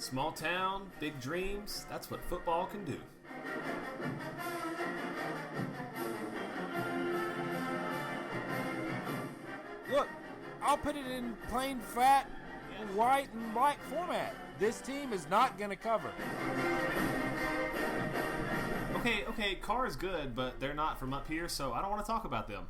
Small town, big dreams, that's what football can do. Look, I'll put it in plain fat, white, and black format. This team is not going to cover. Okay, Carr is good, but they're not from up here, so I don't want to talk about them.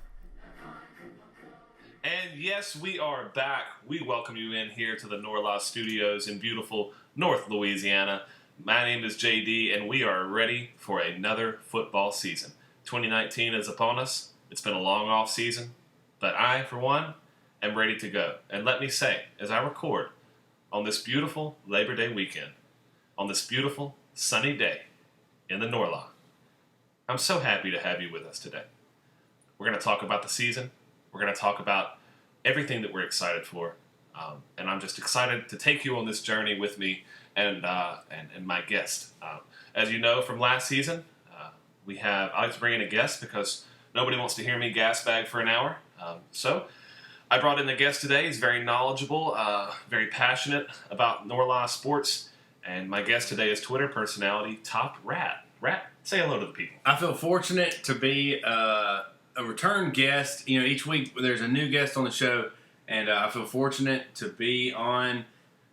And yes, we are back. We welcome you in here to the Norla studios in beautiful North Louisiana. My name is JD, and we are ready for another football season. 2019 is upon us. It's been a long off season, but I, for one, am ready to go. And let me say, as I record on this beautiful Labor Day weekend, on this beautiful sunny day in the Norla, I'm so happy to have you with us today. We're going to talk about the season. We're going to talk about everything that we're excited for. And I'm just excited to take you on this journey with me and my guest. As you know from last season, I like to bring in a guest because nobody wants to hear me gas bag for an hour. So I brought in a guest today. He's very knowledgeable, very passionate about Norla sports. And my guest today is Twitter personality Top Rat. Rat, say hello to the people. I feel fortunate to be a return guest. You know, each week there's a new guest on the show, and I feel fortunate to be on.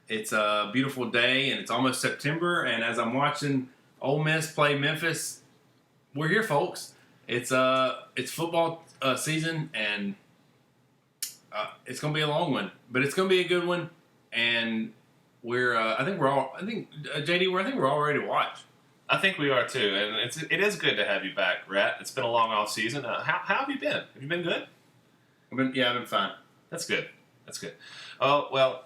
It's a beautiful day, and it's almost September, and as I'm watching Ole Miss play Memphis, we're here, folks. It's football season, and it's going to be a long one, but it's going to be a good one, and I think we're all ready to watch. I think we are too, and it is good to have you back, Rat. It's been a long off season. How have you been? Have you been good? I've been fine. That's good. Oh well,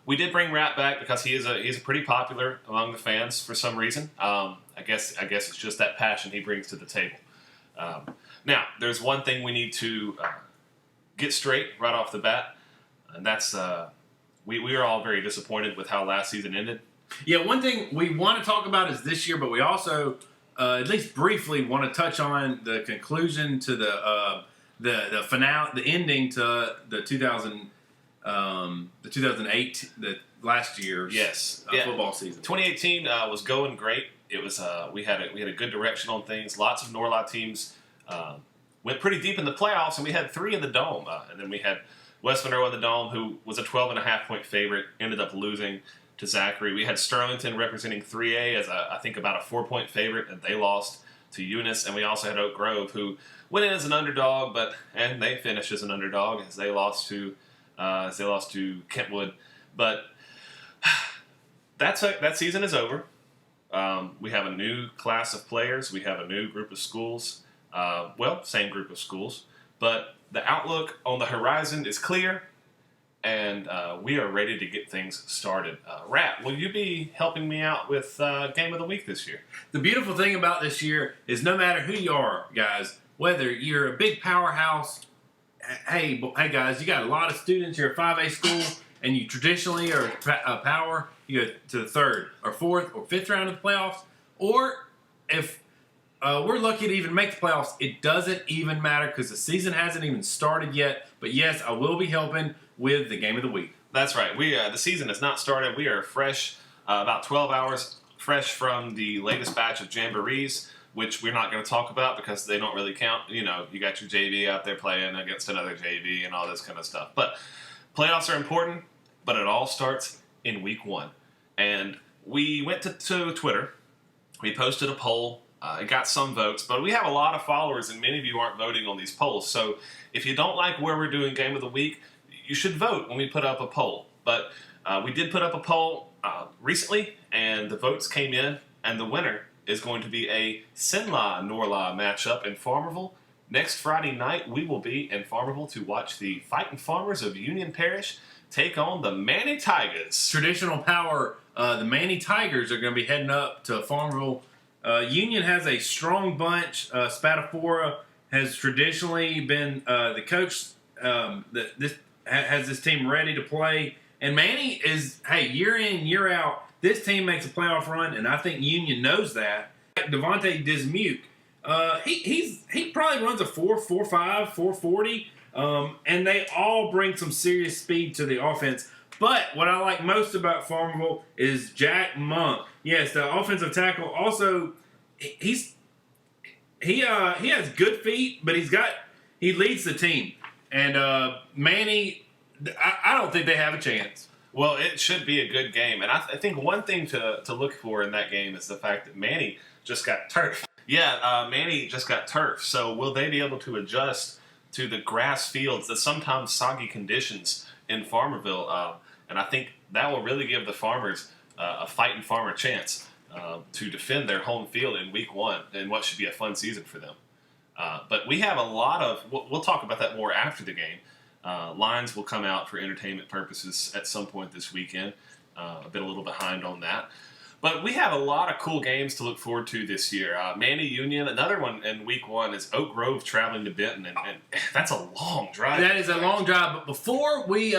we did bring Rat back because he's a pretty popular among the fans for some reason. I guess it's just that passion he brings to the table. Now, there's one thing we need to get straight right off the bat, and that's we are all very disappointed with how last season ended. Yeah, one thing we want to talk about is this year, but we also, at least briefly, want to touch on the conclusion to the finale, the ending to the 2008, the last year's football season. 2018 was going great. It was we had a good direction on things. Lots of Norla teams went pretty deep in the playoffs, and we had 3 in the Dome, and then we had West Monroe in the Dome, who was a 12.5-point favorite, ended up losing to Zachary. We had Sterlington representing 3A as I think about a 4-point favorite, and they lost to Eunice. And we also had Oak Grove, who went in as an underdog, and they finished as an underdog as they lost to Kentwood. But that season is over. We have a new class of players. We have a new group of schools. Same group of schools, but the outlook on the horizon is clear. And we are ready to get things started. Rat, will you be helping me out with Game of the Week this year? The beautiful thing about this year is no matter who you are, guys, whether you're a big powerhouse, hey guys, you got a lot of students, you're a 5A school, and you traditionally are a power, you go to the 3rd or 4th or 5th round of the playoffs, or if we're lucky to even make the playoffs, it doesn't even matter because the season hasn't even started yet. But yes, I will be helping with the Game of the Week. That's right. The season has not started. We are fresh, about 12 hours fresh from the latest batch of jamborees, which we're not going to talk about because they don't really count. You got your JV out there playing against another JV and all this kind of stuff. But playoffs are important, but it all starts in week 1. And we went to Twitter. We posted a poll. It got some votes, but we have a lot of followers, and many of you aren't voting on these polls. So if you don't like where we're doing Game of the Week, you should vote when we put up a poll. But we did put up a poll recently, and the votes came in, and the winner is going to be a Sinla-Norla matchup in Farmerville. Next Friday night, we will be in Farmerville to watch the Fighting Farmers of Union Parish take on the Manny Tigers. Traditional power, the Manny Tigers are going to be heading up to Farmerville. Union has a strong bunch. Spatafora has traditionally been the coach has this team ready to play. And Manny is, year in, year out, this team makes a playoff run, and I think Union knows that. Devontae Dismuke, he probably runs a 4.45, 4.40, and they all bring some serious speed to the offense. But what I like most about Farmville is Jack Monk. Yes, the offensive tackle. Also, he has good feet, but he leads the team. And Manny, I don't think they have a chance. Well, it should be a good game. And I think one thing to look for in that game is the fact that Manny just got turf. Yeah, Manny just got turf. So will they be able to adjust to the grass fields, the sometimes soggy conditions in Farmerville? And I think that will really give the Farmers a fighting Farmer chance to defend their home field in Week 1 in what should be a fun season for them. But we have a lot of, we'll talk about that more after the game. Lines will come out for entertainment purposes at some point this weekend. I've been a little behind on that. But we have a lot of cool games to look forward to this year. Manny Union, another one in Week 1 is Oak Grove traveling to Benton, and that's a long drive. That is a long drive. But before we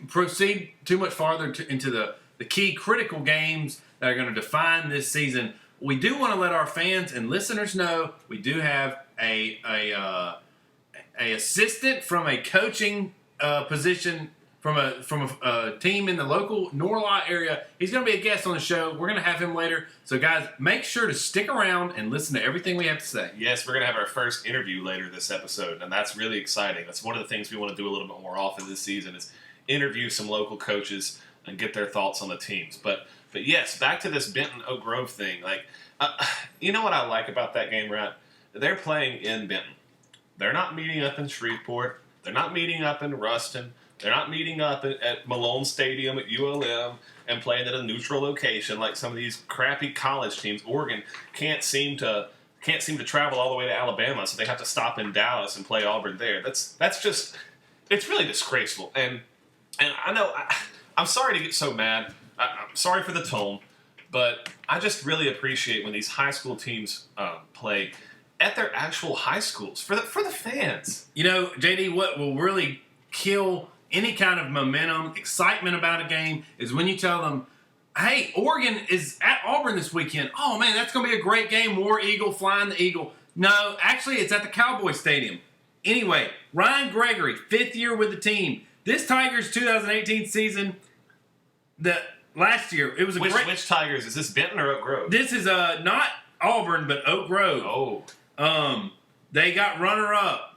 proceed too much farther into the key critical games that are going to define this season, we do want to let our fans and listeners know we do have a assistant from a coaching position from a team in the local Norla area. He's going to be a guest on the show. We're going to have him later. So, guys, make sure to stick around and listen to everything we have to say. Yes, we're going to have our first interview later this episode, and that's really exciting. That's one of the things we want to do a little bit more often this season is interview some local coaches and get their thoughts on the teams. But yes, back to this Benton Oak Grove thing. Like, you know what I like about that game, Rat? They're playing in Benton. They're not meeting up in Shreveport. They're not meeting up in Ruston. They're not meeting up at Malone Stadium at ULM and playing at a neutral location like some of these crappy college teams. Oregon can't seem to travel all the way to Alabama, so they have to stop in Dallas and play Auburn there. That's just, it's really disgraceful. And I know I'm sorry to get so mad. I'm sorry for the tone, but I just really appreciate when these high school teams play at their actual high schools for the fans. You know, JD, what will really kill any kind of momentum, excitement about a game is when you tell them, hey, Oregon is at Auburn this weekend. Oh, man, that's going to be a great game. War Eagle, flying the Eagle. No, actually, it's at the Cowboy Stadium. Anyway, Ryan Gregory, 5th year with the team. This Tigers 2018 season, last year, it was a great... Which Tigers? Is this Benton or Oak Grove? This is not Auburn, but Oak Grove. Oh. They got runner-up.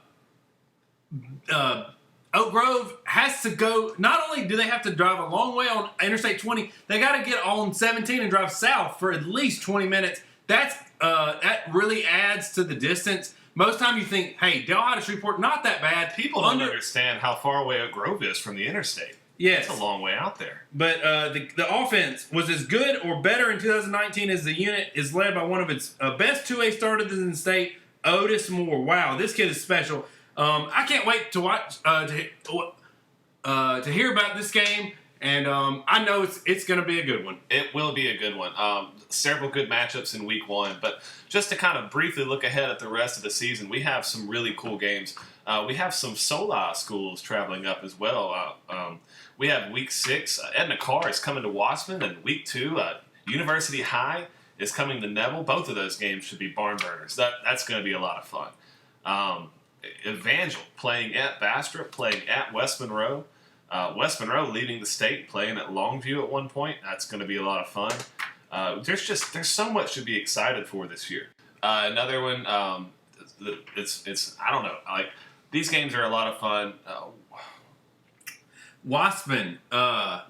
Oak Grove has to go, not only do they have to drive a long way on Interstate 20, they got to get on 17 and drive south for at least 20 minutes. That really adds to the distance. Most time you think, hey, Delhi to Shreveport, not that bad. People don't understand how far away Oak Grove is from the interstate. Yes. It's a long way out there. But the offense was as good or better in 2019 as the unit is led by one of its best 2A starters in the state, Otis Moore. Wow, this kid is special. I can't wait to watch to hear about this game, and I know it's going to be a good one. It will be a good one. Several good matchups in Week 1, but just to kind of briefly look ahead at the rest of the season, we have some really cool games. We have some SOLA schools traveling up as well. We have Week 6. Edna Carr is coming to Wasman, and Week 2, University High is coming to Neville. Both of those games should be barn burners. That's going to be a lot of fun. Evangel playing at Bastrop, playing at West Monroe. West Monroe leading the state, playing at Longview at one point. That's going to be a lot of fun. There's so much to be excited for this year. Another one, it's I don't know. Like, these games are a lot of fun. Wasman,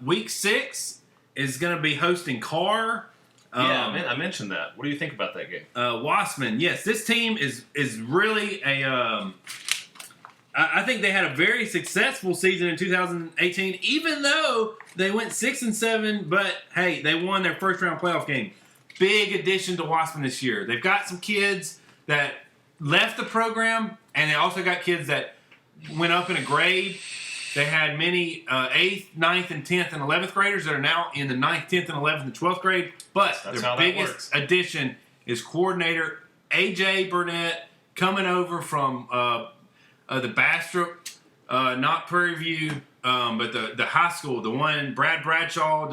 Week 6 is going to be hosting Carr. I mentioned that. What do you think about that game? Wasman, yes, this team is really a. I think they had a very successful season in 2018, even though they went 6-7. But hey, they won their first round playoff game. Big addition to Wasman this year. They've got some kids that left the program, and they also got kids that went up in a grade. They had many 8th, 9th, and 10th and 11th graders that are now in the 9th, 10th, and 11th and 12th grade. But their biggest addition is coordinator A.J. Burnett coming over from the Bastrop, not Prairie View, but the high school, the one Brad Bradshaw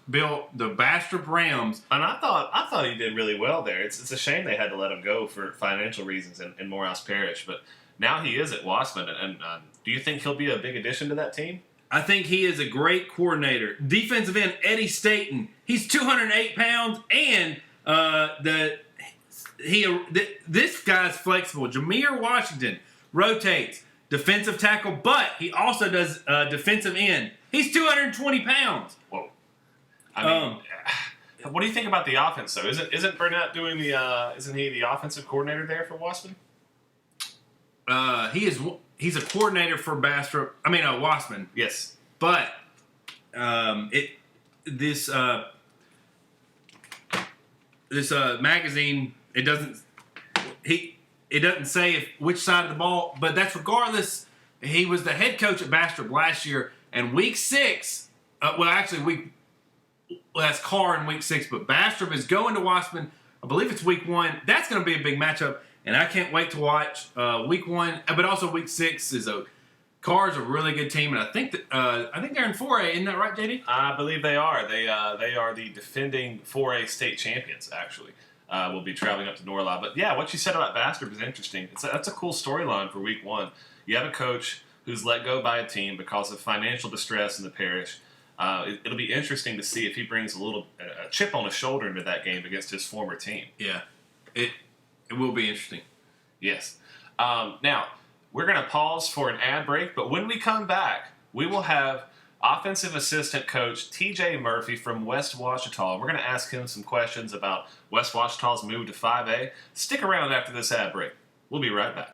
built the Bastrop Rams. And I thought he did really well there. It's a shame they had to let him go for financial reasons in Morehouse Parish, but now he is at Wasman, and do you think he'll be a big addition to that team? I think he is a great coordinator. Defensive end Eddie Staten. He's 208 pounds, and this guy's flexible. Jameer Washington rotates defensive tackle, but he also does defensive end. He's 220 pounds. Whoa. I mean, what do you think about the offense, though? Isn't Burnett doing isn't he the offensive coordinator there for Wasman? He's a coordinator for Wasman. Yes. But this magazine, it doesn't say which side of the ball, but that's regardless. He was the head coach at Bastrop last year, and week 6, that's Carr in week 6, but Bastrop is going to Wasman. I believe it's week 1. That's going to be a big matchup, and I can't wait to watch week 1. But also week 6 is Carr's a really good team, and I think they're in 4A. Isn't that right, JD? I believe they are. They are the defending 4A state champions. Actually, will be traveling up to Norla. But yeah, what you said about Bastrop is interesting. That's a cool storyline for week 1. You have a coach who's let go by a team because of financial distress in the parish. It'll be interesting to see if he brings a chip on his shoulder into that game against his former team. Yeah, it will be interesting. Yes. Now, we're going to pause for an ad break, but when we come back, we will have offensive assistant coach TJ Murphy from West Ouachita. We're going to ask him some questions about West Ouachita's move to 5A. Stick around after this ad break. We'll be right back.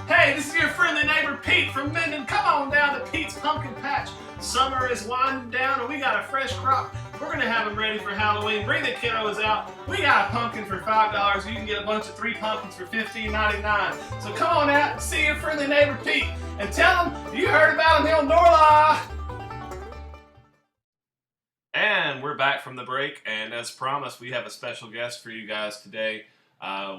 Hey, this is your friendly neighbor Pete from Minden. Come on down to Pete's Pumpkin Patch. Summer is winding down and we got a fresh crop. We're going to have them ready for Halloween. Bring the kiddos out. We got a pumpkin for $5. You can get a bunch of 3 pumpkins for $15.99. So come on out and see your friendly neighbor Pete and tell him you heard about him here on Norla. And we're back from the break, and as promised, we have a special guest for you guys today.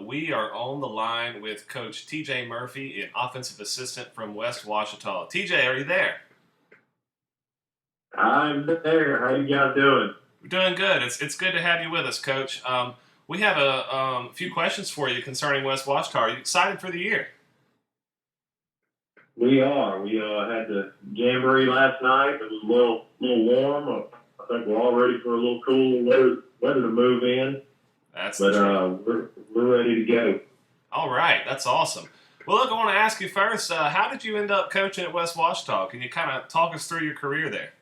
We are on the line with Coach TJ Murphy, an offensive assistant from West Ouachita. TJ, are you there? I'm there. How you guys doing? We're doing good. It's good to have you with us, Coach. We have a few questions for you concerning West Ouachita. Are you excited for the year? We are. We had the jamboree last night. It was a little warm. I think we're all ready for a little cool weather to move in. We're ready to go. All right, that's awesome. Well, look, I want to ask you first. How did you end up coaching at West Ouachita? Can you kind of talk us through your career there?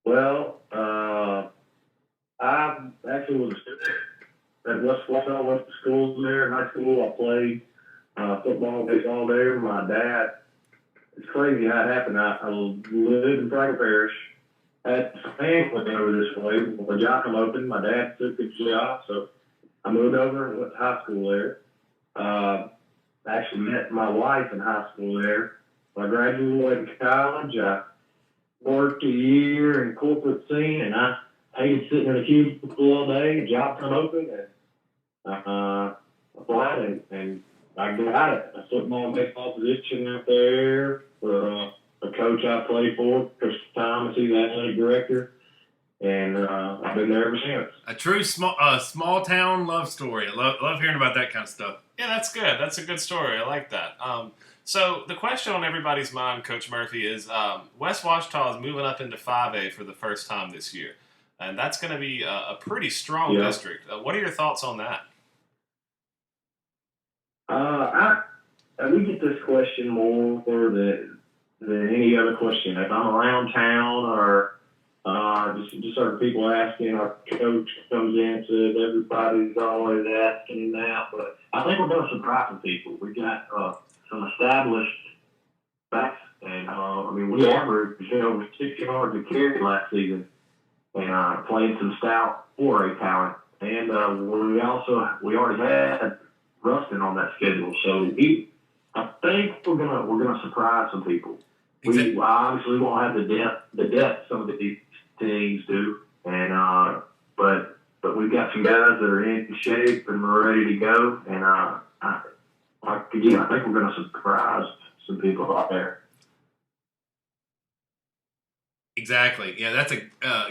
Well, I actually was a student at West Ouachita. Went to school there, high school. I played football, baseball there. My dad, it's crazy how it happened. I lived in Franklin Parish. Had family over this way. When a job come open, my dad took the job, so I moved over and went to high school there. Actually met my wife in high school there. When I graduated college, I worked a year in corporate scene, and I hated sitting in a cubicle all day. A job come open, and applied, and I got it. A football and baseball position out there for a coach I played for, Chris Thomas. He's the athletic director, and I've been there ever since. A true small town love story. I love hearing about that kind of stuff. Yeah, that's good. That's a good story. I like that. So the question on everybody's mind, Coach Murphy, is West Ouachita is moving up into 5A for the first time this year, and that's going to be a pretty strong district. What are your thoughts on that? We get this question more than any other question. If I'm around town or just certain people asking, our coach comes in and says everybody's always asking that. But I think we're going to surprise some people. We got some established facts, and we averaged over 6 yards a carry last season, and playing some stout 4A talent. And we already had Rustin on that schedule, so I think we're gonna surprise some people. Exactly. We obviously won't have the depth some of these teams do, and but we've got some guys that are in shape and we're ready to go. And I think we're gonna surprise some people out there. Exactly. Yeah, that's a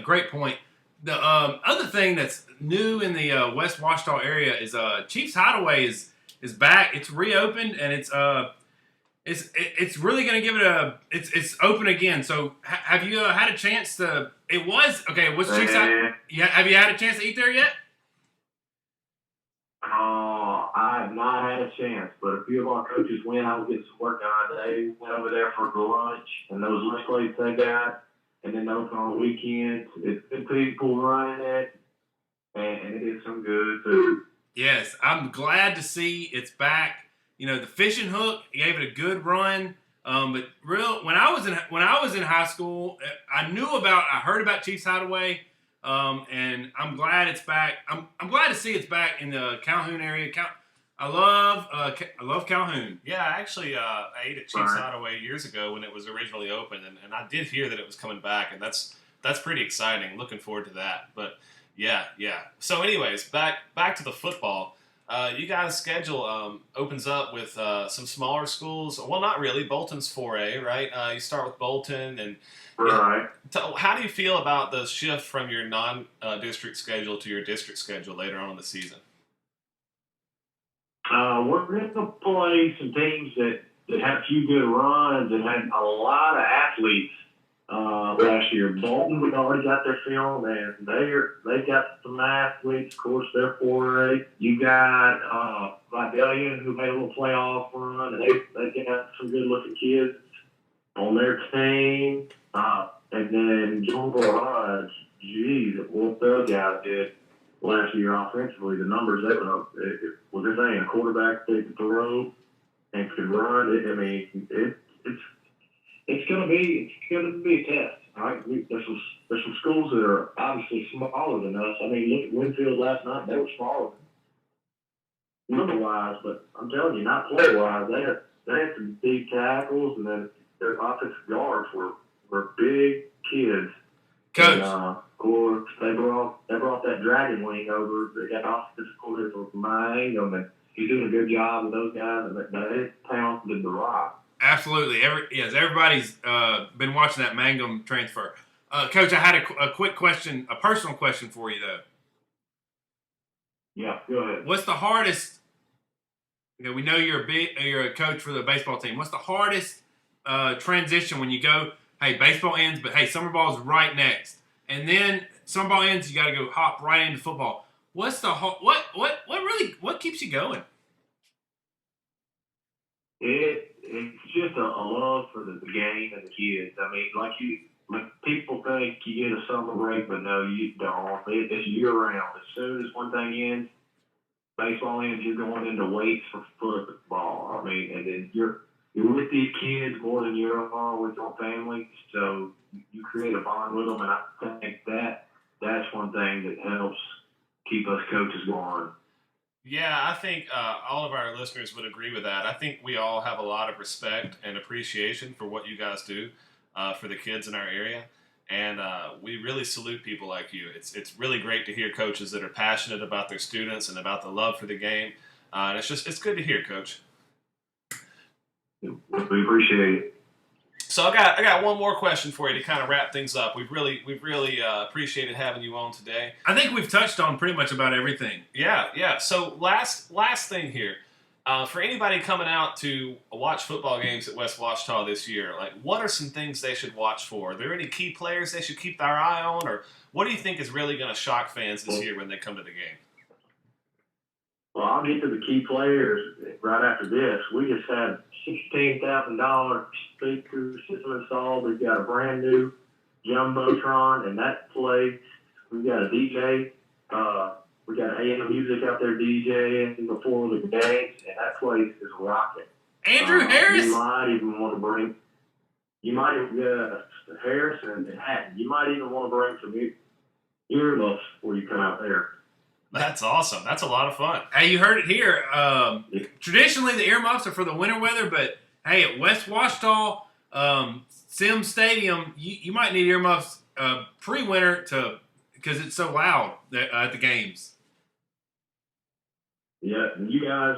great point. The other thing that's new in the West Washita area is Chiefs Hideaway is back. It's reopened and it's really going to give it it's open again. So have you had a chance to? It was okay. What's Chiefs Hideaway? Yeah, have you had a chance to eat there yet? Oh, I have not had a chance, but a few of our coaches went. I was getting some work done. They went over there for lunch, and those lunch plates they got, and then they open on the weekends. It's been people running it, and it is some good food. Yes, I'm glad to see it's back. You know, the fishing hook gave it a good run. But when I was in high school, I heard about Chiefs Hideaway. And I'm glad it's back. I'm glad to see it's back in the Calhoun area. I love Calhoun. Yeah, actually, I ate at Chiefs Hideaway years ago when it was originally open, and I did hear that it was coming back, and that's pretty exciting. Looking forward to that. But yeah. So, anyways, back to the football. You guys' schedule opens up with some smaller schools. Well, not really. Bolton's 4A, right? You start with Bolton and. Right. How do you feel about the shift from your non-district schedule to your district schedule later on in the season? We're going to play some teams that had a few good runs and had a lot of athletes last year. Bolton, we've already got their film, and they got some athletes. Of course, they're 4A. You got Vidalian, who made a little playoff run, and they got some good-looking kids on their team. And then Jonesboro High, geez, what those guys did last year offensively, the numbers they put up, was this thing, a quarterback that could throw and could run. It's gonna be a test. All right, there's some schools that are obviously smaller than us. I mean, look at Winfield last night; they were smaller number wise, but I'm telling you, not play wise, they had some big tackles, and then their offensive guards were big kids. Coach. And, of course, they brought that dragon wing over. They got offensive coordinator from Mangum, and he's doing a good job with those guys, and they're talented to rock. Absolutely. Everybody's been watching that Mangum transfer. Coach, I had a quick question, a personal question for you, though. Yeah, go ahead. What's the hardest? We know you're a coach for the baseball team. What's the hardest transition when you go? Hey, baseball ends, but hey, summer ball is right next, and then summer ball ends. You got to go hop right into football. What's the what keeps you going? It's just a love for the game and the kids. I mean, like people think you get a summer break, but no, you don't. It's year round. As soon as one thing ends, baseball ends, you're going into weights for football. I mean, and then you're with these kids more than you are with your family, so you create a bond with them, and I think that's one thing that helps keep us coaches going. Yeah, I think all of our listeners would agree with that. I think we all have a lot of respect and appreciation for what you guys do for the kids in our area, and we really salute people like you. It's really great to hear coaches that are passionate about their students and about the love for the game, and it's good to hear, Coach. We appreciate it. So I got one more question for you to kind of wrap things up. We've really appreciated having you on today. I think we've touched on pretty much about everything. Yeah. So last thing here, for anybody coming out to watch football games at West Washita this year, like what are some things they should watch for? Are there any key players they should keep their eye on, or what do you think is really going to shock fans this year when they come to the game? Well, I'll get to the key players right after this. We just had $16,000 speaker system installed. We've got a brand new jumbotron, and that place. We've got a DJ. We got AM music out there DJing before the games, and that place is rocking. Andrew Harris. You might even want to bring. Harris and Hatton. You might even want to bring some earmuffs before you come out there. That's awesome. That's a lot of fun. Hey, you heard it here. Traditionally, the earmuffs are for the winter weather, but hey, at West Washita Sims Stadium, you might need earmuffs pre-winter because it's so loud at the games. Yeah, you guys,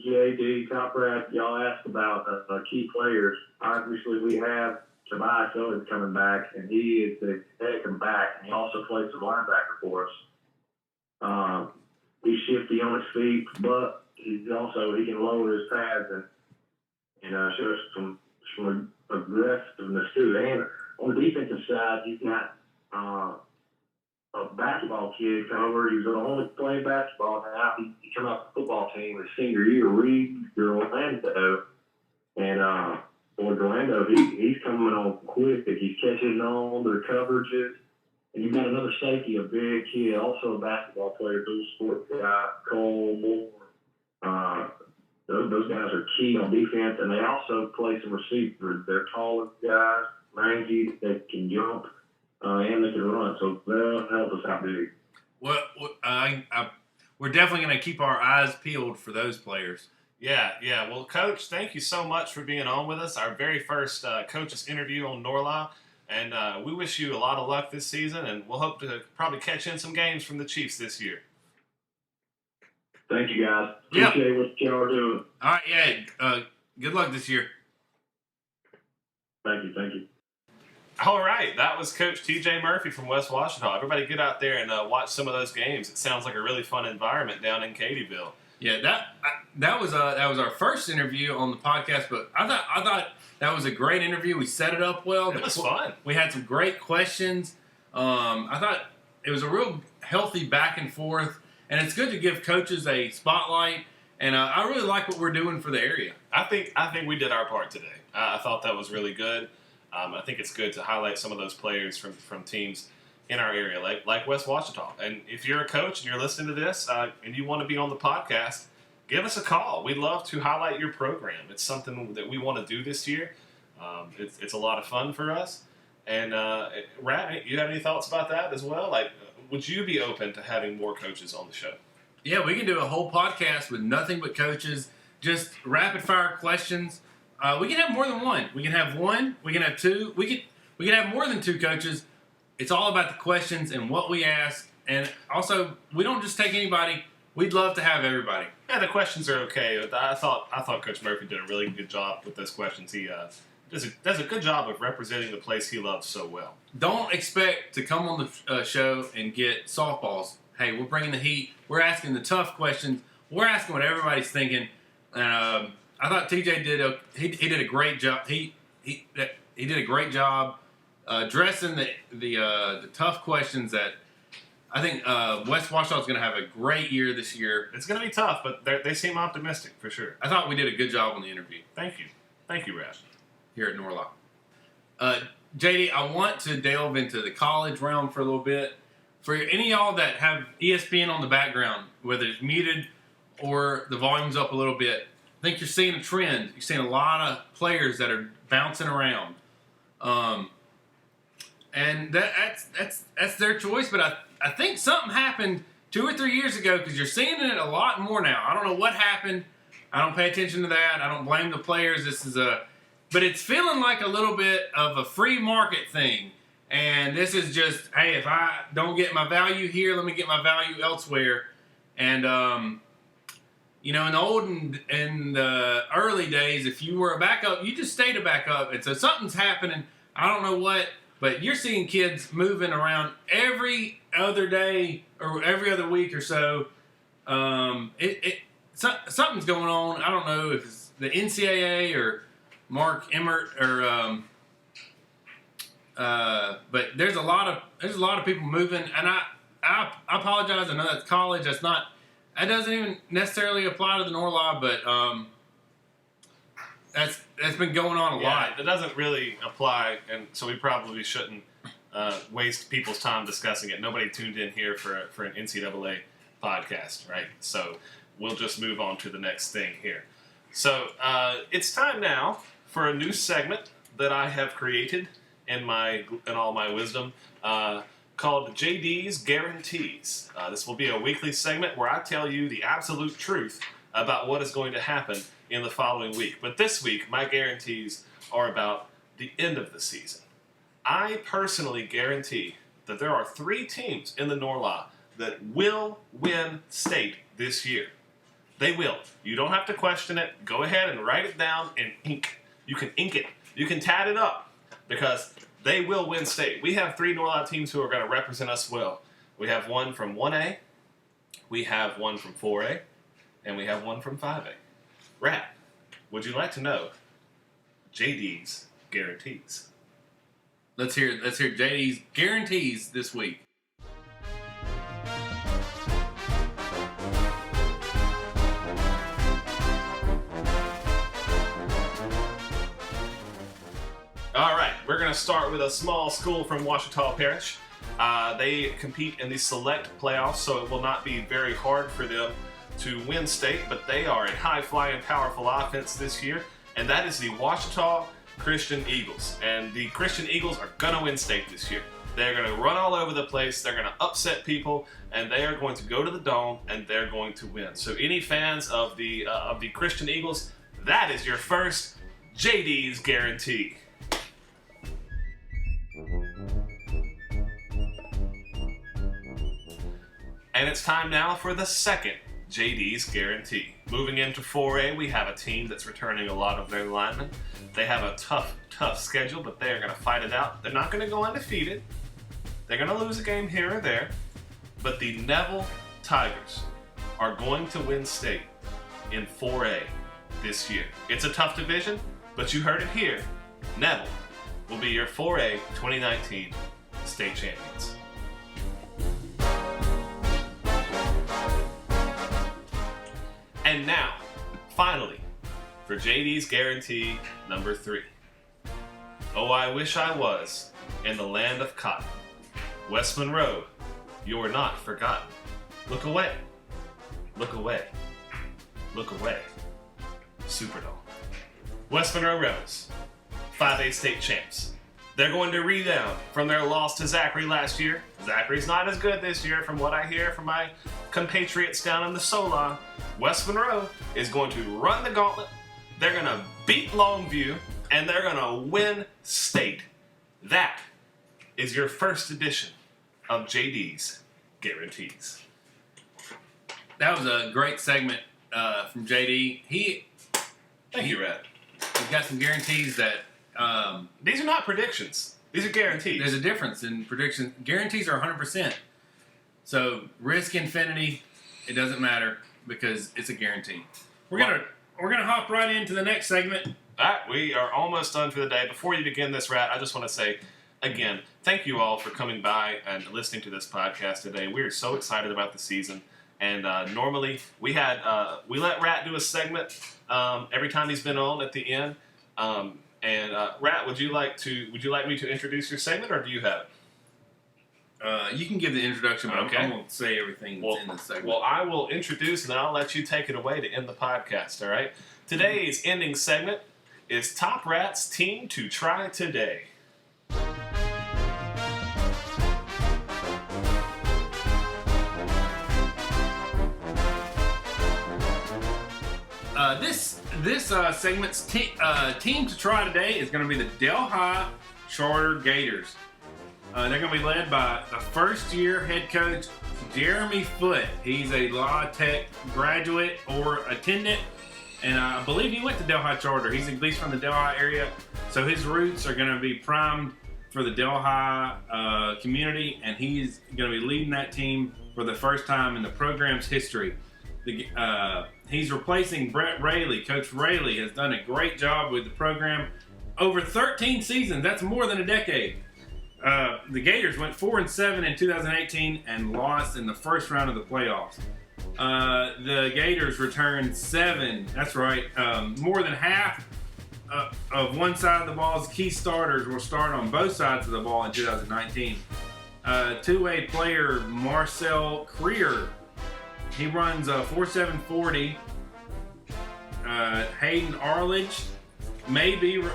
JD, Top Rat, y'all asked about key players. Obviously, we have Tobias Owens coming back, and he is the second back, and he also plays some linebacker for us. He's shifty on his feet, but he can lower his pads and show us some aggressiveness too. And on the defensive side, you've got a basketball kid come over. He was only playing basketball. Now he come off the football team his senior year, Reed Orlando, and Orlando, he's coming on quick. He's catching on their coverages. And you've got another safety, a big kid, also a basketball player, dual sport guy, Cole Moore. Those guys are key on defense, and they also play some receivers. They're taller guys, rangy, they can jump, and they can run. So they'll help us out big. Well, we're definitely going to keep our eyes peeled for those players. Yeah. Well, Coach, thank you so much for being on with us. Our very first coach's interview on Norla. And we wish you a lot of luck this season, and we'll hope to probably catch in some games from the Chiefs this year. Thank you, guys. Appreciate what y'all are doing. All right, yeah. Good luck this year. Thank you. All right, that was Coach T.J. Murphy from West Washita. Everybody get out there and watch some of those games. It sounds like a really fun environment down in Katyville. Yeah, that was our first interview on the podcast, but I thought that was a great interview. We set it up well. It was fun. We had some great questions. I thought it was a real healthy back and forth, and it's good to give coaches a spotlight. And I really like what we're doing for the area. I think we did our part today. I thought that was really good. I think it's good to highlight some of those players from teams in our area, like West Washita. And if you're a coach and you're listening to this and you want to be on the podcast, give us a call. We'd love to highlight your program. It's something that we want to do this year. It's a lot of fun for us. And Rat, you have any thoughts about that as well? Like, would you be open to having more coaches on the show? Yeah, we can do a whole podcast with nothing but coaches, just rapid fire questions. We can have more than one. We can have one. We can have two. We can have more than two coaches. It's all about the questions and what we ask. And also, we don't just take anybody. We'd love to have everybody. Yeah, the questions are okay. I thought Coach Murphy did a really good job with those questions. He does a good job of representing the place he loves so well. Don't expect to come on the show and get softballs. Hey, we're bringing the heat. We're asking the tough questions. We're asking what everybody's thinking. I thought TJ did a great job. He did a great job addressing the tough questions that I think West Washita is going to have a great year this year. It's going to be tough, but they seem optimistic for sure. I thought we did a good job on the interview. Thank you, Rash. Here at Norla. JD, I want to delve into the college realm for a little bit. For any of y'all that have ESPN on the background, whether it's muted or the volume's up a little bit, I think you're seeing a trend. You're seeing a lot of players that are bouncing around. And that's their choice, but I think something happened 2 or 3 years ago because you're seeing it a lot more now. I don't know what happened. I don't pay attention to that. I don't blame the players. But it's feeling like a little bit of a free market thing. And this is just, hey, if I don't get my value here, let me get my value elsewhere. And, in the early days, if you were a backup, you just stayed a backup. And so something's happening. I don't know what, but you're seeing kids moving around every other day or every other week or so. Something's going on. I don't know if it's the NCAA or Mark Emmert or but there's a lot of people moving, and I apologize. I know that's college. That doesn't even necessarily apply to the Norlaw, but that's been going on a lot. It doesn't really apply, and so we probably shouldn't waste people's time discussing it. Nobody tuned in here for an NCAA podcast, right? So we'll just move on to the next thing here. So it's time now for a new segment that I have created in all my wisdom, called JD's Guarantees. This will be a weekly segment where I tell you the absolute truth about what is going to happen in the following week. But this week, my guarantees are about the end of the season. I personally guarantee that there are 3 teams in the Norlaw that will win state this year. They will. You don't have to question it. Go ahead and write it down in ink. You can ink it. You can tat it up. because they will win state. We have 3 Norla teams who are going to represent us well. We have one from 1A, we have one from 4A, and we have one from 5A. Rat, would you like to know JD's guarantees? Let's hear JD's guarantees this week. All right, we're going to start with a small school from Ouachita Parish. They compete in the select playoffs, so it will not be very hard for them to win state, but they are a high-flying, powerful offense this year, and that is the Ouachita Christian Eagles. And the Christian Eagles are going to win state this year. They're going to run all over the place, they're going to upset people, and they are going to go to the Dome, and they're going to win. So any fans of the Christian Eagles, that is your first JD's guarantee. And it's time now for the second JD's guarantee. Moving into 4A, we have a team that's returning a lot of their linemen. They have a tough schedule, but they are going to fight it out. They're not going to go undefeated. They're going to lose a game here or there. But the Neville Tigers are going to win state in 4A this year. It's a tough division, but you heard it here. Neville will be your 4A 2019 state champions. And now, finally, for JD's guarantee number 3. Oh, I wish I was in the land of cotton. West Monroe, you are not forgotten. Look away. Look away. Look away. Superdome. West Monroe Rebels, 5A state champs. They're going to rebound from their loss to Zachary last year. Zachary's not as good this year from what I hear from my compatriots down in the Solon. West Monroe is going to run the gauntlet. They're going to beat Longview, and they're going to win state. That is your first edition of JD's Guarantees. That was a great segment from JD. Thank you, Red. He's got some guarantees that... These are not predictions. These are guarantees. There's a difference in predictions. Guarantees are 100%. So risk infinity, it doesn't matter because it's a guarantee. We're gonna hop right into the next segment. All right, we are almost done for the day. Before you begin this, Rat, I just want to say again, thank you all for coming by and listening to this podcast today. We are so excited about the season. And normally we let Rat do a segment every time he's been on at the end. Rat, would you like me to introduce your segment, or do you have it? You can give the introduction, but Okay. I'm going to say everything that's in the segment. Well, I will introduce, and then I'll let you take it away to end the podcast, all right? Today's ending segment is Top Rat's Team to Try Today. This segment's team to try today is going to be the Delhi Charter Gators. They're going to be led by the first-year head coach, Jeremy Foote. He's a Law Tech graduate or attendant, and I believe he went to Delhi Charter. He's at least from the Delhi area, so his roots are going to be primed for the Delhi community, and he's going to be leading that team for the first time in the program's history. He's replacing Brett Rayleigh. Coach Rayleigh has done a great job with the program over 13 seasons. That's more than a decade. The Gators went 4-7 in 2018 and lost in the first round of the playoffs. The Gators returned 7. That's right. More than half of one side of the ball's key starters will start on both sides of the ball in 2019. Two-way player Marcel Creer. He runs a 4.740. Hayden Arledge,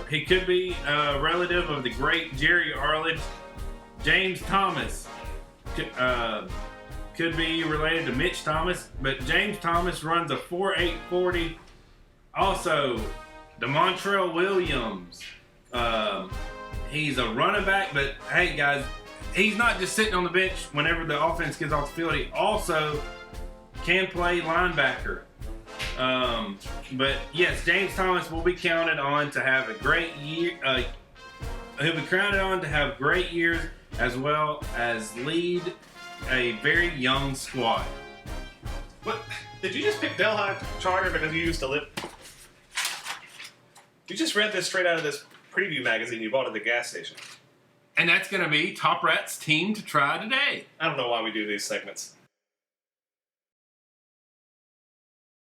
he could be a relative of the great Jerry Arledge. James Thomas could be related to Mitch Thomas, but James Thomas runs a 4.840. Also, DeMontrell Williams. He's a running back, but hey guys, he's not just sitting on the bench whenever the offense gets off the field. He also can play linebacker. But yes, James Thomas will be counted on to have a great year, He'll be counted on to have great years as well as lead a very young squad. What? Did you just pick Delhi Charter because you used to live? You just read this straight out of this preview magazine you bought at the gas station. And that's going to be Top Rat's team to try today. I don't know why we do these segments.